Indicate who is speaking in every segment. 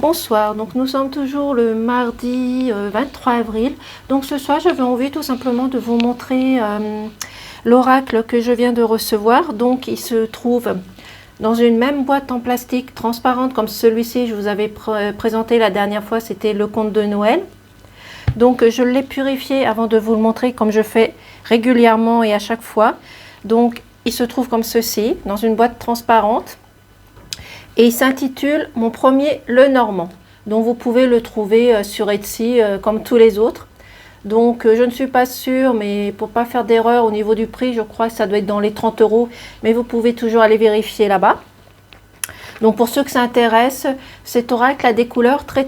Speaker 1: Bonsoir, donc nous sommes toujours le mardi 23 avril. Donc ce soir, j'avais envie tout simplement de vous montrer l'oracle que je viens de recevoir. Donc il se trouve dans une même boîte en plastique transparente comme celui-ci. Je vous avais présenté la dernière fois, c'était le conte de Noël. Donc je l'ai purifié avant de vous le montrer comme je fais régulièrement et à chaque fois. Donc il se trouve comme ceci, dans une boîte transparente. Et il s'intitule Mon premier le Normand. Donc vous pouvez le trouver sur Etsy comme tous les autres. Donc je ne suis pas sûre, mais pour pas faire d'erreur au niveau du prix, je crois que ça doit être dans les 30 €. Mais vous pouvez toujours aller vérifier là-bas. Donc pour ceux que ça intéresse, cet oracle a des couleurs très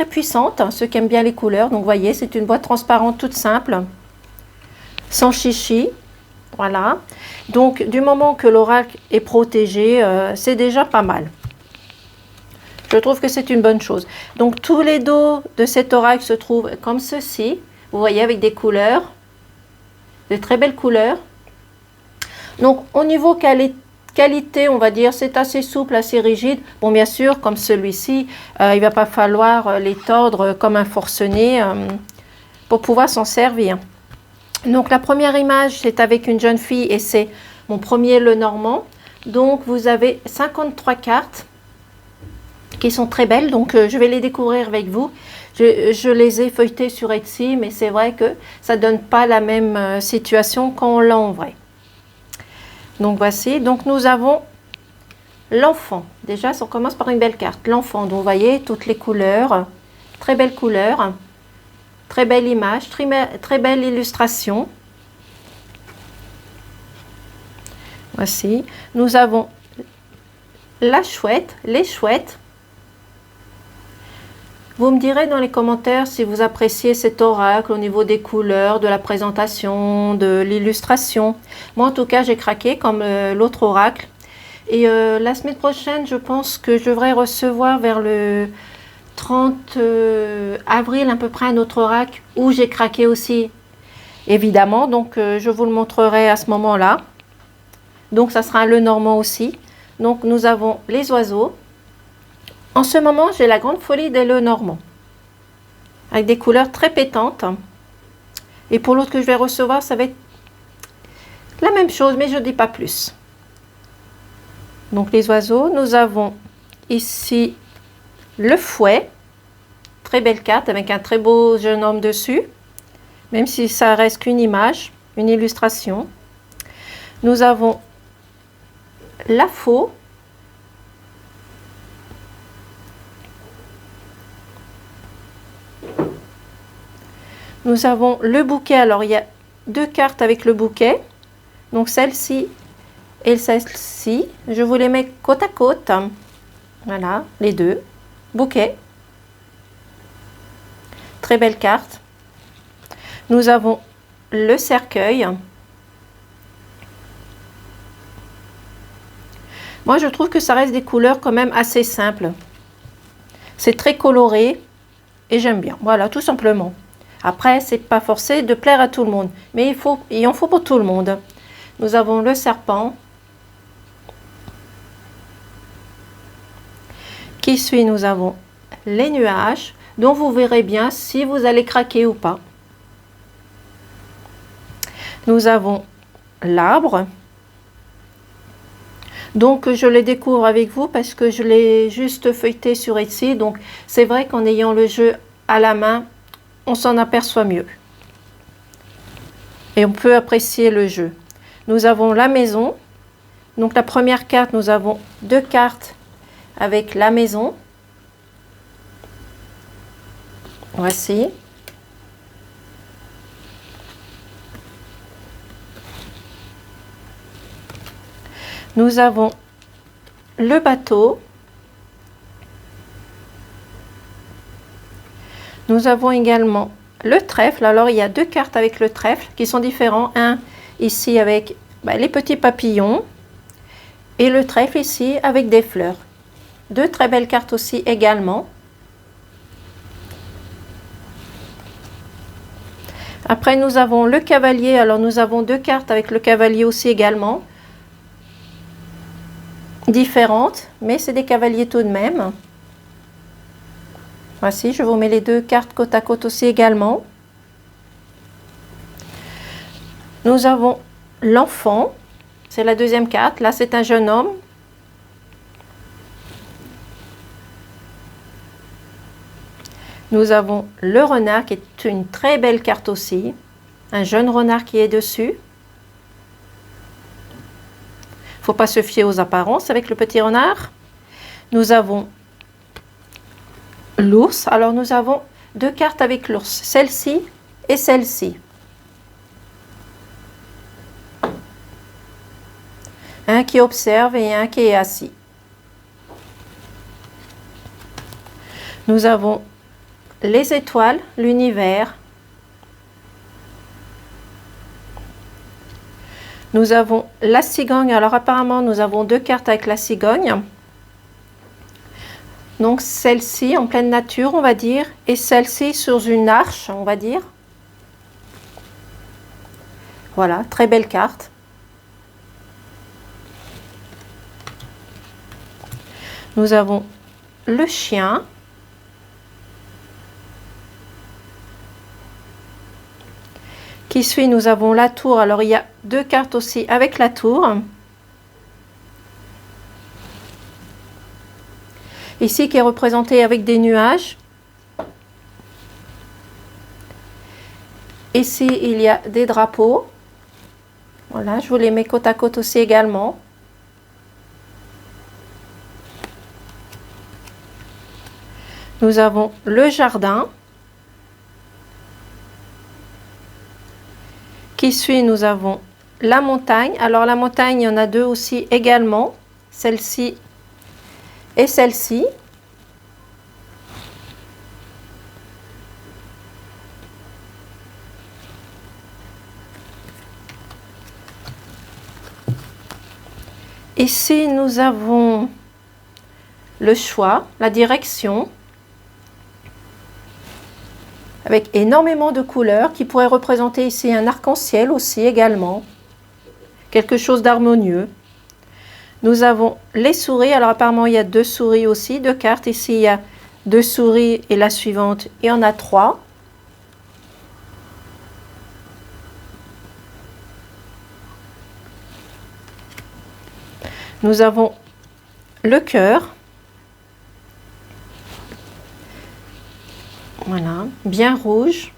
Speaker 1: puissantes, hein, ceux qui aiment bien les couleurs. Donc vous voyez, c'est une boîte transparente toute simple, sans chichi. Voilà. Donc du moment que l'oracle est protégé, c'est déjà pas mal. Je trouve que c'est une bonne chose. Donc tous les dos de cet oracle se trouvent comme ceci. Vous voyez, avec des couleurs, de très belles couleurs. Donc au niveau qualité, on va dire, c'est assez souple, assez rigide. Bon, bien sûr, comme celui-ci, il ne va pas falloir les tordre comme un forcené pour pouvoir s'en servir. Donc la première image, c'est avec une jeune fille et c'est mon premier le Normand. Donc vous avez 53 cartes qui sont très belles. Donc je vais les découvrir avec vous. Je les ai feuilletées sur Etsy, mais c'est vrai que ça ne donne pas la même situation quand on l'a en vrai. Donc voici. Donc nous avons l'enfant. Déjà, on commence par une belle carte. L'enfant, donc vous voyez toutes les couleurs. Très belles couleurs. Très belle image, très belle illustration. Voici. Nous avons la chouette, les chouettes. Vous me direz dans les commentaires si vous appréciez cet oracle au niveau des couleurs, de la présentation, de l'illustration. Moi, en tout cas, j'ai craqué comme l'autre oracle. Et la semaine prochaine, je pense que je devrais recevoir vers le 30 avril à peu près un autre oracle où j'ai craqué aussi, évidemment. Donc je vous le montrerai à ce moment-là. Donc ça sera le Normand aussi. Donc nous avons les oiseaux. En ce moment, j'ai la grande folie des le Normand avec des couleurs très pétantes. Et pour l'autre que je vais recevoir, ça va être la même chose, mais je ne dis pas plus. Donc les oiseaux, nous avons ici le fouet, très belle carte avec un très beau jeune homme dessus, même si ça reste qu'une image, une illustration. Nous avons la faux, nous avons le bouquet. Alors il y a deux cartes avec le bouquet, donc celle-ci et celle-ci. Je vous les mets côte à côte, voilà les deux. Bouquet, très belle carte. Nous avons le cercueil. Moi, je trouve que ça reste des couleurs quand même assez simples. C'est très coloré et j'aime bien. Voilà, tout simplement. Après, c'est pas forcé de plaire à tout le monde, mais il en faut pour tout le monde. Nous avons le serpent. Qui suit, nous avons les nuages, dont vous verrez bien si vous allez craquer ou pas. Nous avons l'arbre. Donc je les découvre avec vous parce que je l'ai juste feuilleté sur Etsy. Donc c'est vrai qu'en ayant le jeu à la main, on s'en aperçoit mieux. Et on peut apprécier le jeu. Nous avons la maison. Donc la première carte, nous avons deux cartes avec la maison. Voici. Nous avons le bateau. Nous avons également le trèfle. Alors il y a deux cartes avec le trèfle qui sont différents. Un ici avec les petits papillons et le trèfle ici avec des fleurs. Deux très belles cartes aussi également. Après nous avons le cavalier. Alors nous avons deux cartes avec le cavalier aussi également. Différentes, mais c'est des cavaliers tout de même. Voici, je vous mets les deux cartes côte à côte aussi également. Nous avons l'enfant, c'est la deuxième carte. Là, c'est un jeune homme. Nous avons le renard qui est une très belle carte aussi. Un jeune renard qui est dessus. Il ne faut pas se fier aux apparences avec le petit renard. Nous avons l'ours. Alors nous avons deux cartes avec l'ours. Celle-ci et celle-ci. Un qui observe et un qui est assis. Nous avons les étoiles, l'univers. Nous avons la cigogne. Alors apparemment, nous avons deux cartes avec la cigogne. Donc celle-ci en pleine nature, on va dire, et celle-ci sur une arche, on va dire. Voilà, très belle carte. Nous avons le chien. Qui suit, nous avons la tour. Alors il y a deux cartes aussi avec la tour. Ici qui est représenté avec des nuages. Ici il y a des drapeaux. Voilà, je vous les mets côte à côte aussi également. Nous avons le jardin. Qui suit, nous avons la montagne. Alors la montagne, il y en a deux aussi également. Celle-ci et celle-ci. Ici, nous avons le choix, la direction, avec énormément de couleurs qui pourraient représenter ici un arc-en-ciel aussi également, quelque chose d'harmonieux. Nous avons les souris. Alors apparemment il y a deux souris aussi, deux cartes. Ici il y a deux souris et la suivante il y en a trois. Nous avons le cœur. Voilà, bien rouge.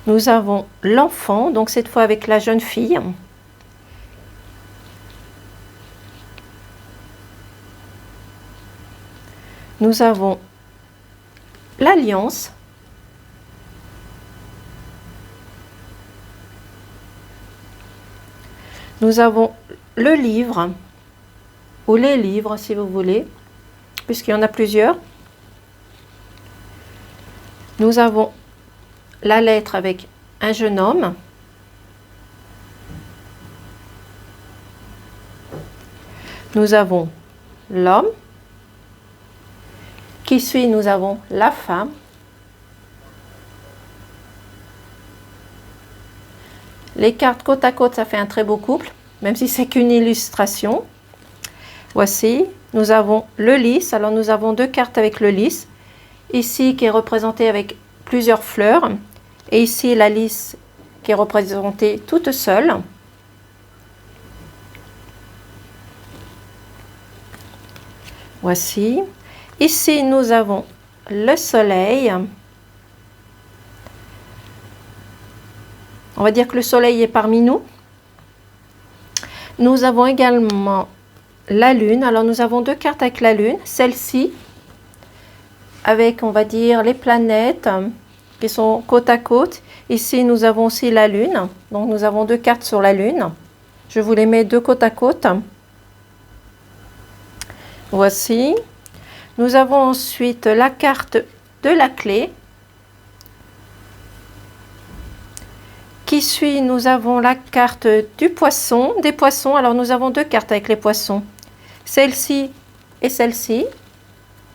Speaker 1: Nous avons l'enfant, donc cette fois avec la jeune fille. Nous avons l'alliance. Nous avons le livre, ou les livres si vous voulez, puisqu'il y en a plusieurs. Nous avons la lettre avec un jeune homme. Nous avons l'homme. Qui suit, nous avons la femme. Les cartes côte à côte, ça fait un très beau couple, même si c'est qu'une illustration. Voici, nous avons le lys. Alors nous avons deux cartes avec le lys. Ici qui est représenté avec plusieurs fleurs. Et ici la lys qui est représentée toute seule. Voici. Ici nous avons le soleil. On va dire que le soleil est parmi nous. Nous avons également la lune. Alors nous avons deux cartes avec la lune. Celle-ci avec, on va dire, les planètes qui sont côte à côte. Ici nous avons aussi la lune. Donc nous avons deux cartes sur la lune. Je vous les mets deux côte à côte. Voici. Nous avons ensuite la carte de la clé. Qui suit, nous avons la carte du poisson, des poissons. Alors nous avons deux cartes avec les poissons. Celle-ci et celle-ci,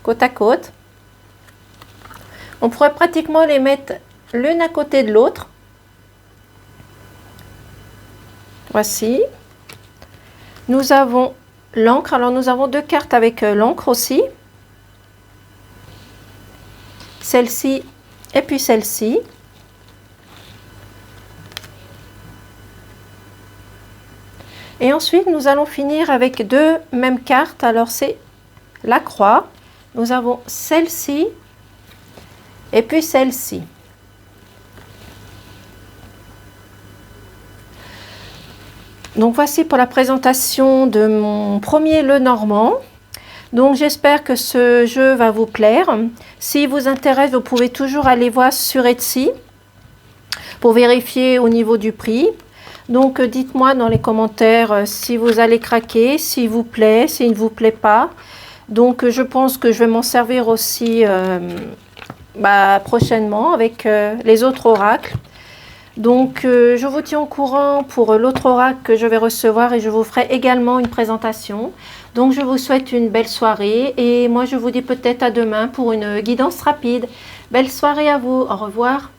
Speaker 1: côte à côte. On pourrait pratiquement les mettre l'une à côté de l'autre. Voici. Nous avons l'encre. Alors nous avons 2 cartes avec l'encre aussi. Celle-ci et puis celle-ci. Et ensuite nous allons finir avec 2 mêmes cartes. Alors c'est la croix. Nous avons celle-ci et puis celle-ci. Donc voici pour la présentation de mon premier Lenormand. Donc j'espère que ce jeu va vous plaire. S'il vous intéresse, vous pouvez toujours aller voir sur Etsy pour vérifier au niveau du prix. Donc dites-moi dans les commentaires si vous allez craquer, s'il vous plaît, s'il ne vous plaît pas. Donc je pense que je vais m'en servir aussi prochainement avec les autres oracles. Donc je vous tiens au courant pour l'autre oracle que je vais recevoir et je vous ferai également une présentation. Donc je vous souhaite une belle soirée et moi je vous dis peut-être à demain pour une guidance rapide. Belle soirée à vous, au revoir.